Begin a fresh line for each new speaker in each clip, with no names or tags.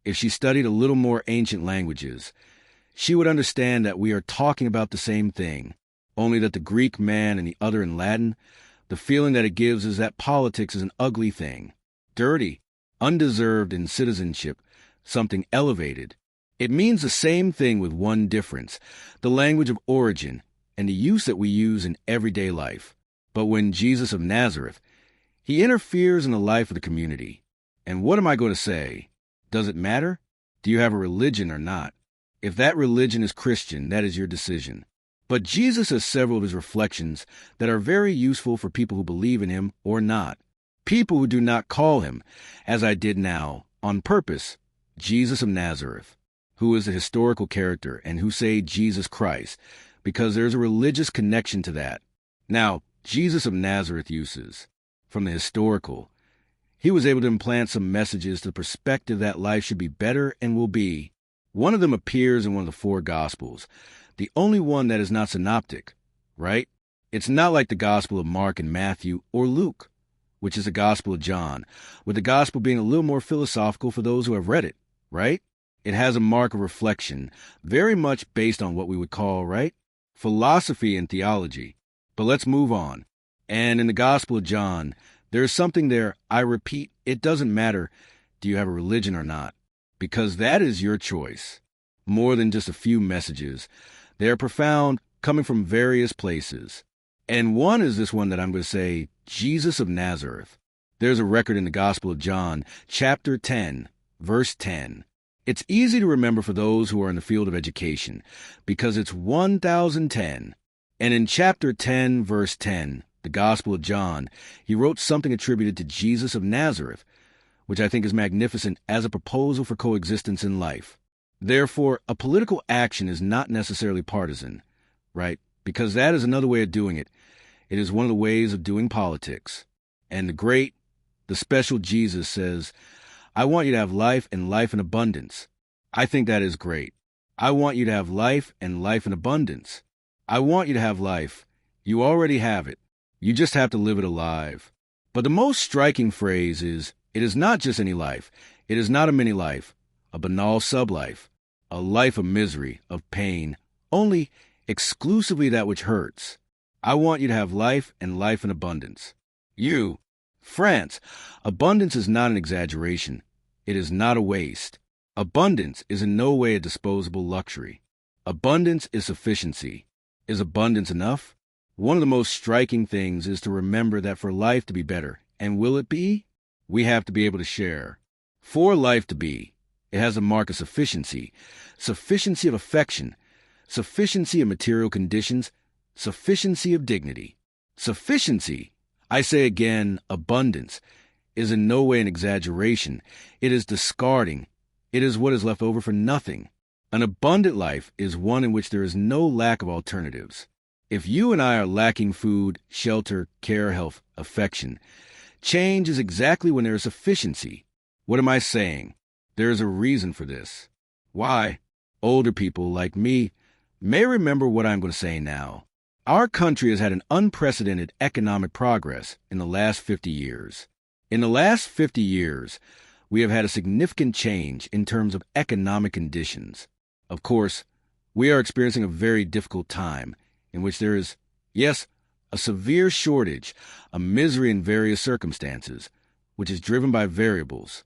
if she studied a little more ancient languages, she would understand that we are talking about the same thing, only that the Greek man and the other in Latin, the feeling that it gives is that politics is an ugly thing, dirty, undeserved in citizenship, something elevated. It means the same thing with one difference, the language of origin and the use that we use in everyday life. But when Jesus of Nazareth, he interferes in the life of the community. And what am I going to say? Does it matter? Do you have a religion or not? If that religion is Christian, that is your decision. But Jesus has several of his reflections that are very useful for people who believe in him or not. People who do not call him, as I did now, on purpose, Jesus of Nazareth, who is a historical character, and who say Jesus Christ, because there's a religious connection to that. Now, Jesus of Nazareth uses, from the historical, he was able to implant some messages to the perspective that life should be better and will be. One of them appears in one of the four Gospels, the only one that is not synoptic, right? It's not like the Gospel of Mark and Matthew or Luke, which is the Gospel of John, with the Gospel being a little more philosophical for those who have read it, right? It has a mark of reflection, very much based on what we would call, right, philosophy and theology. But let's move on. And in the Gospel of John, there is something there, I repeat, it doesn't matter do you have a religion or not, because that is your choice. More than just a few messages. They are profound, coming from various places. And one is this one that I'm going to say, Jesus of Nazareth. There's a record in the Gospel of John, chapter 10, verse 10. It's easy to remember for those who are in the field of education, because it's 1010. And in chapter 10, verse 10, the Gospel of John, he wrote something attributed to Jesus of Nazareth, which I think is magnificent as a proposal for coexistence in life. Therefore, a political action is not necessarily partisan, right? Because that is another way of doing it. It is one of the ways of doing politics. And the special Jesus says, I want you to have life and life in abundance. I think that is great. I want you to have life and life in abundance. I want you to have life. You already have it. You just have to live it alive. But the most striking phrase is, it is not just any life. It is not a mini life, a banal sub-life, a life of misery, of pain, only exclusively that which hurts. I want you to have life and life in abundance. You, France, abundance is not an exaggeration. It is not a waste. Abundance is in no way a disposable luxury. Abundance is sufficiency. Is abundance enough? One of the most striking things is to remember that for life to be better, and will it be? We have to be able to share. For life to be, it has a mark of sufficiency, sufficiency of affection, sufficiency of material conditions, sufficiency of dignity. Sufficiency, I say again, abundance, is in no way an exaggeration. It is discarding. It is what is left over for nothing. An abundant life is one in which there is no lack of alternatives. If you and I are lacking food, shelter, care, health, affection, change is exactly when there is sufficiency. What am I saying? There is a reason for this. Why? Older people like me may remember what I'm going to say now. Our country has had an unprecedented economic progress in the last 50 years. In the last 50 years, we have had a significant change in terms of economic conditions. Of course, we are experiencing a very difficult time in which there is, yes, a severe shortage, a misery in various circumstances, which is driven by variables,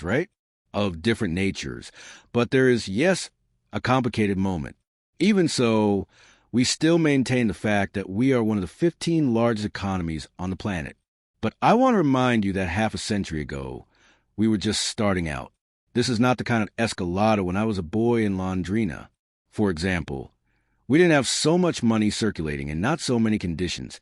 right, of different natures. But there is, yes, a complicated moment. Even so, we still maintain the fact that we are one of the 15 largest economies on the planet. But I want to remind you that half a century ago, we were just starting out. This is not the kind of escalada when I was a boy in Londrina. For example, we didn't have so much money circulating and not so many conditions.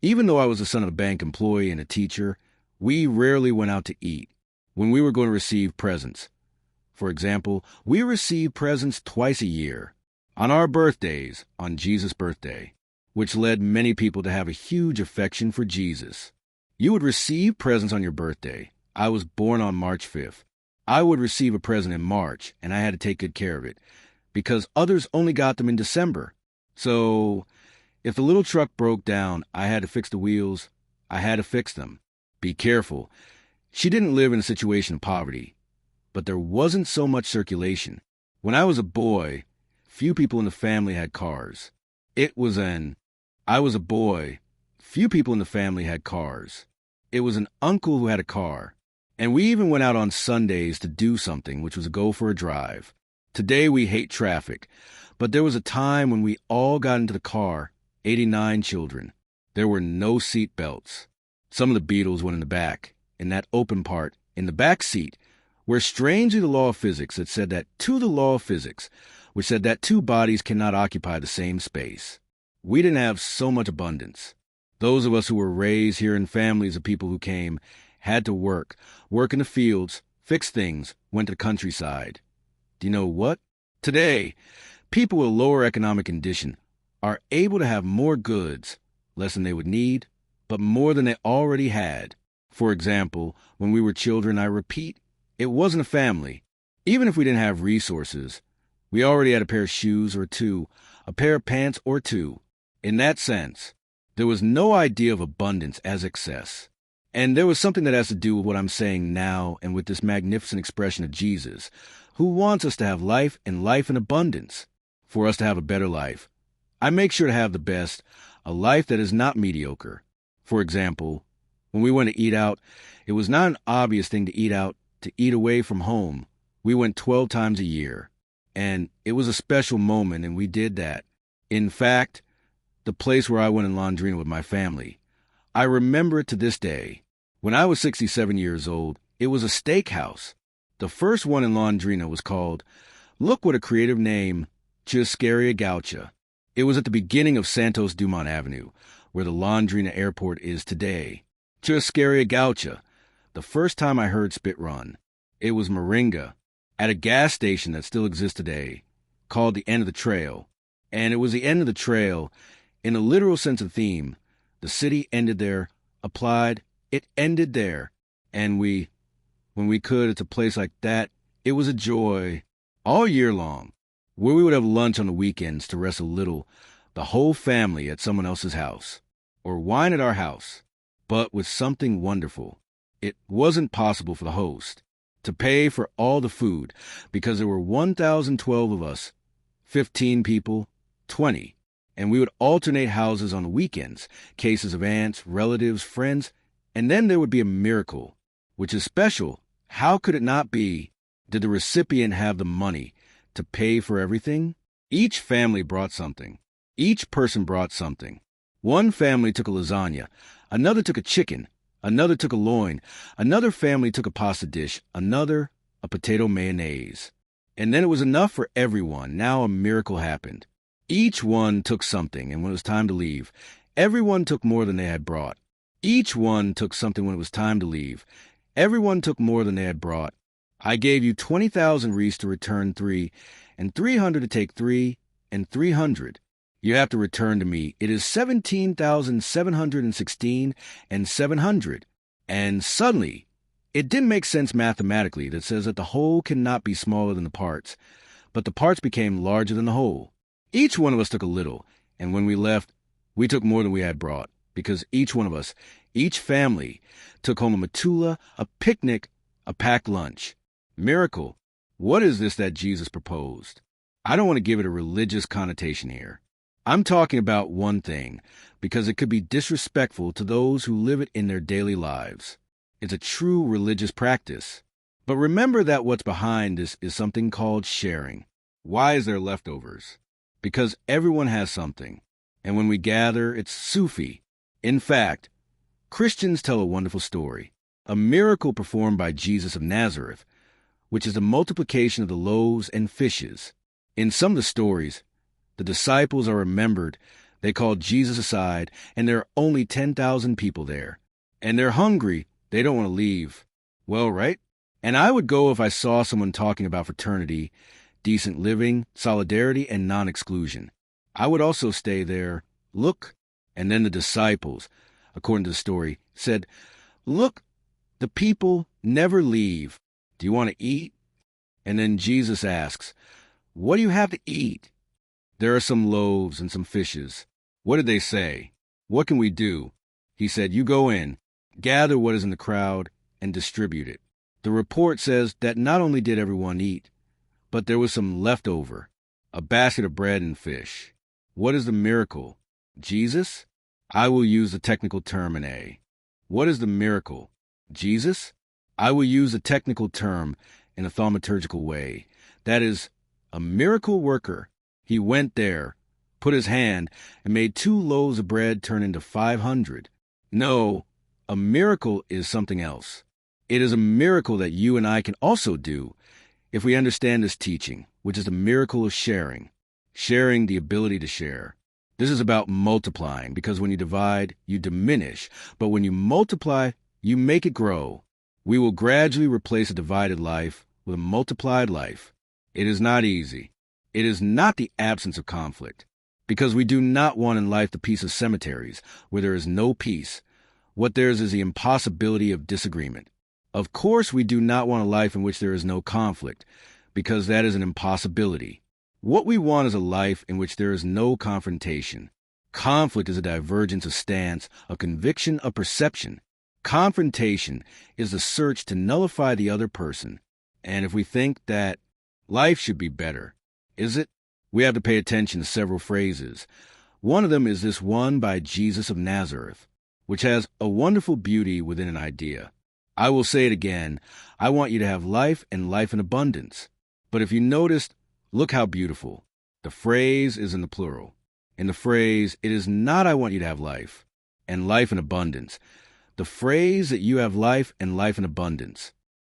Even though I was the son of a bank employee and a teacher, we rarely went out to eat when we were going to receive presents. For example, we received presents twice a year. On our birthdays, on Jesus' birthday, which led many people to have a huge affection for Jesus. You would receive presents on your birthday. I was born on March 5th. I would receive a present in March, and I had to take good care of it, because others only got them in December. So, if the little truck broke down, I had to fix the wheels. I had to fix them. Be careful. She didn't live in a situation of poverty. but there wasn't so much circulation. When I was a boy, few people in the family had cars. I was a boy, few people in the family had cars. It was an uncle who had a car. And we even went out on Sundays to do something, which was go for a drive. Today we hate traffic, but there was a time when we all got into the car, 89 children. There were no seat belts. Some of the Beatles went in the back, in that open part, in the back seat, where strangely the law of physics had said that to the law of physics, which said that two bodies cannot occupy the same space. We didn't have so much abundance. Those of us who were raised here in families of people who came had to work in the fields, fix things, went to the countryside. Do you know what? Today, people with lower economic condition are able to have more goods, less than they would need, but more than they already had. For example, when we were children, I repeat, it wasn't a family. Even if we didn't have resources, we already had a pair of shoes or two, a pair of pants or two. In that sense, there was no idea of abundance as excess. And there was something that has to do with what I'm saying now and with this magnificent expression of Jesus, who wants us to have life and life in abundance, for us to have a better life. I make sure to have the best, a life that is not mediocre. For example, when we went to eat out, it was not an obvious thing to eat away from home. We went 12 times a year, and it was a special moment, and we did that. In fact, the place where I went in Londrina with my family, I remember it to this day. When I was 67 years old, it was a steakhouse. The first one in Londrina was called, look what a creative name, Churrascaria Gaucha. It was at the beginning of Santos Dumont Avenue, where the Londrina Airport is today. Churrascaria Gaucha. The first time I heard Spit Run, it was Moringa, at a gas station that still exists today, called the End of the Trail. And it was the end of the trail, in a literal sense of theme. The city ended there, applied, it ended there. And when we could, it's a place like that, it was a joy all year long, where we would have lunch on the weekends to rest a little, the whole family at someone else's house, or wine at our house, but with something wonderful. It wasn't possible for the host to pay for all the food because there were 1,012 of us, 15 people, 20, and we would alternate houses on the weekends, cases of aunts, relatives, friends, and then there would be a miracle, which is special. How could it not be? Did the recipient have the money to pay for everything? Each family brought something. Each person brought something. One family took a lasagna, another took a chicken, another took a loin, another family took a pasta dish, another a potato mayonnaise. And then it was enough for everyone. Now a miracle happened. Each one took something, and when it was time to leave, everyone took more than they had brought. Each one took something when it was time to leave. Everyone took more than they had brought. I gave you 20,000 reis to return 3, and 300 to take 3, and 300. You have to return to me. It is 17,716 and 700. And suddenly, it didn't make sense mathematically that says that the whole cannot be smaller than the parts, but the parts became larger than the whole. Each one of us took a little, and when we left, we took more than we had brought, because each one of us, each family, took home a matula, a picnic, a packed lunch. Miracle. What is this that Jesus proposed? I don't want to give it a religious connotation here. I'm talking about one thing, because it could be disrespectful to those who live it in their daily lives. It's a true religious practice. But remember that what's behind this is something called sharing. Why is there leftovers? Because everyone has something. And when we gather, it's Sufi. In fact, Christians tell a wonderful story, a miracle performed by Jesus of Nazareth, which is the multiplication of the loaves and fishes. In some of the stories, the disciples are remembered. They call Jesus aside, and there are only 10,000 people there. And they're hungry. They don't want to leave. Well, right? And I would go if I saw someone talking about fraternity, decent living, solidarity, and non-exclusion. I would also stay there. Look. And then the disciples, according to the story, said, look, the people never leave. Do you want to eat? And then Jesus asks, what do you have to eat? There are some loaves and some fishes. What did they say? What can we do? He said, you go in, gather what is in the crowd, and distribute it. The report says that not only did everyone eat, but there was some left over, a basket of bread and fish. What is the miracle? Jesus? I will use the technical term in A. What is the miracle? Jesus? I will use the technical term in a thaumaturgical way. That is, a miracle worker. He went there, put his hand, and made 2 loaves of bread turn into 500. No, a miracle is something else. It is a miracle that you and I can also do if we understand this teaching, which is the miracle of sharing the ability to share. This is about multiplying, because when you divide, you diminish, but when you multiply, you make it grow. We will gradually replace a divided life with a multiplied life. It is not easy. It is not the absence of conflict, because we do not want in life the peace of cemeteries, where there is no peace. What there is the impossibility of disagreement. Of course, we do not want a life in which there is no conflict, because that is an impossibility. What we want is a life in which there is no confrontation. Conflict is a divergence of stance, a conviction, of perception. Confrontation is the search to nullify the other person. And if we think that life should be better, is it? We have to pay attention to several phrases. One of them is this one by Jesus of Nazareth, which has a wonderful beauty within an idea. I will say it again. I want you to have life and life in abundance. But if you noticed, look how beautiful. The phrase is in the plural. In the phrase, it is not I want you to have life and life in abundance. The phrase that you have life and life in abundance.